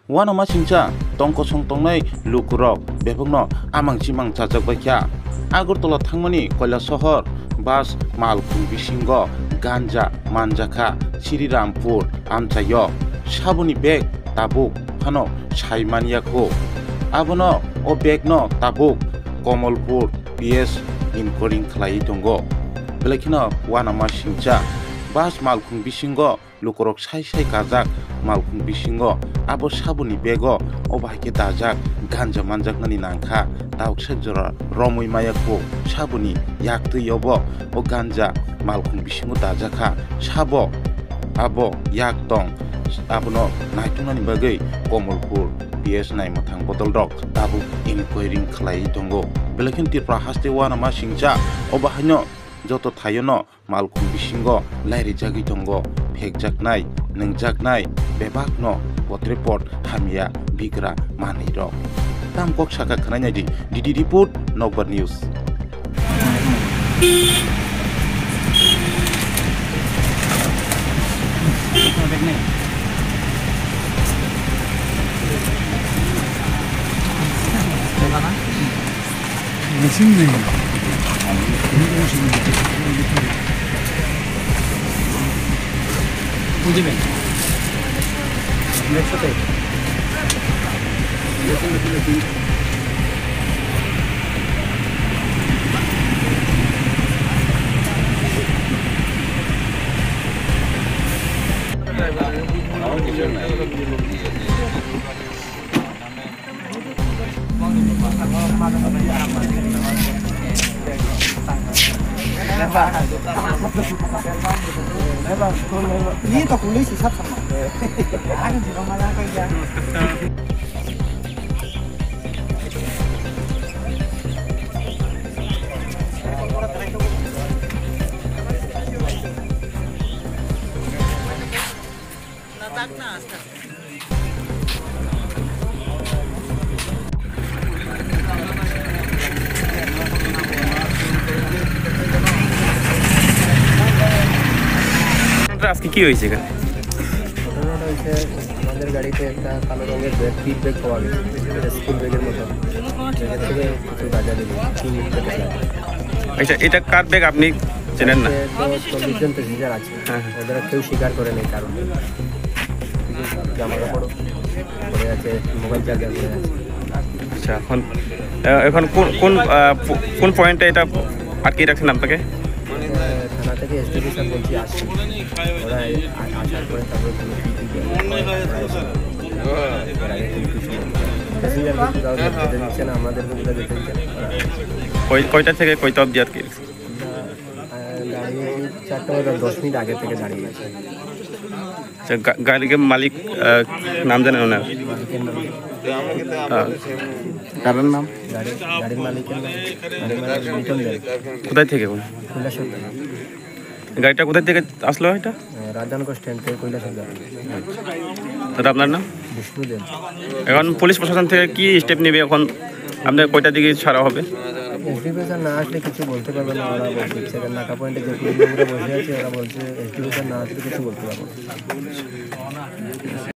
Wana masingcha tongko song tongnai lukurok bebungno amang chimang chachakbai kya Agartala thangmani Kailasohor bus malkhung bisingo ganja manjaka Srirampur amchayo sabuni bag tabuk phano saimaniako abono o bag no tabuk Komalpur PS inquiring khlai tongo belakino wana masingcha bus malkhung bisingo lukurok sai kajak malkhung bisingo abo sabuni bego o bahike dajak ganja manjaknani nangkha tauk sajora romui mayako sabuni yaktui yobo o ganja malkhung bisingo dajakha sabo abo yaktong abono naitunani bagai Komalpur PS naimthang botol rok tabu inquiring khlai tongo belakin tirpra haste wana masingcha o bahanyo joto thayono malkhung bisingo lairi jagi tongo phekjaknai ningjaknai bebakno botreport hamia bigra maniro tamkok saka khanai di DD report Nokbar news বুঝবেন next সাথে ini tak boleh sisap sama. Ada di rumah lah kerja. আজকে কি হয়েছে এখানে? ঘটনাটা হচ্ছে আমাদের গাড়িতে একটা কালো রঙের ব্যাগ পিট ব্যাগ পাওয়া গেছে স্কুল ব্যাগের মতো ব্যাগের থেকে কিছু গাঁজা দিল 3 লিটার গাঁজা। আচ্ছা এটা কার ব্যাগ আপনি চেনেন না? 40 জন প্যাসেঞ্জার আছে ওদের কেউ স্বীকার করে নেই কারণ জামা কাপড় পরে আছে মোবাইল চার্জার পরে আছে। আচ্ছা এখন কোন পয়েন্টে এটা আটকে রাখছেন আপনাকে? থানা থেকে এসডিপি স্যার বলছি আসছি ওরা আসার পরে তারপরে প্যাসেঞ্জার কোথাও যেতে দিচ্ছে না আমাদেরকে কোথাও যেতে দিচ্ছে না। কয়টা থেকে কয়টা অবধি আটকে গাড়ি 4:10 আগে থেকে দাঁড়িয়ে গেছে। আচ্ছা গাড়ির মালিক নাম জানেন ওনার? মালিকের নাম কারণ নাম গাড়ির মালিকের নাম লিটন দেব। কোথায় থেকে কৈলাসহর গাড়িটা কোথায় থেকে আসলো? এটা রাজধানগর স্ট্যান্ড থেকে কৈলাসহর যাবে। দাদা আপনার নাম? বিষ্ণুদেব। এখন পুলিশ প্রশাসন থেকে কি স্টেপ নেবে? এখন আপনার কয়টা দিকে ছাড়া হবে? এসডিপি স্যার না আসলে কিছু বলতে পারবে না। ওরা বলছে নাকা পয়েন্টে যে পুলিশরা বসে আছে ওরা বলছে এসডিপি স্যার না আসলে কিছু বলতে পারবো না।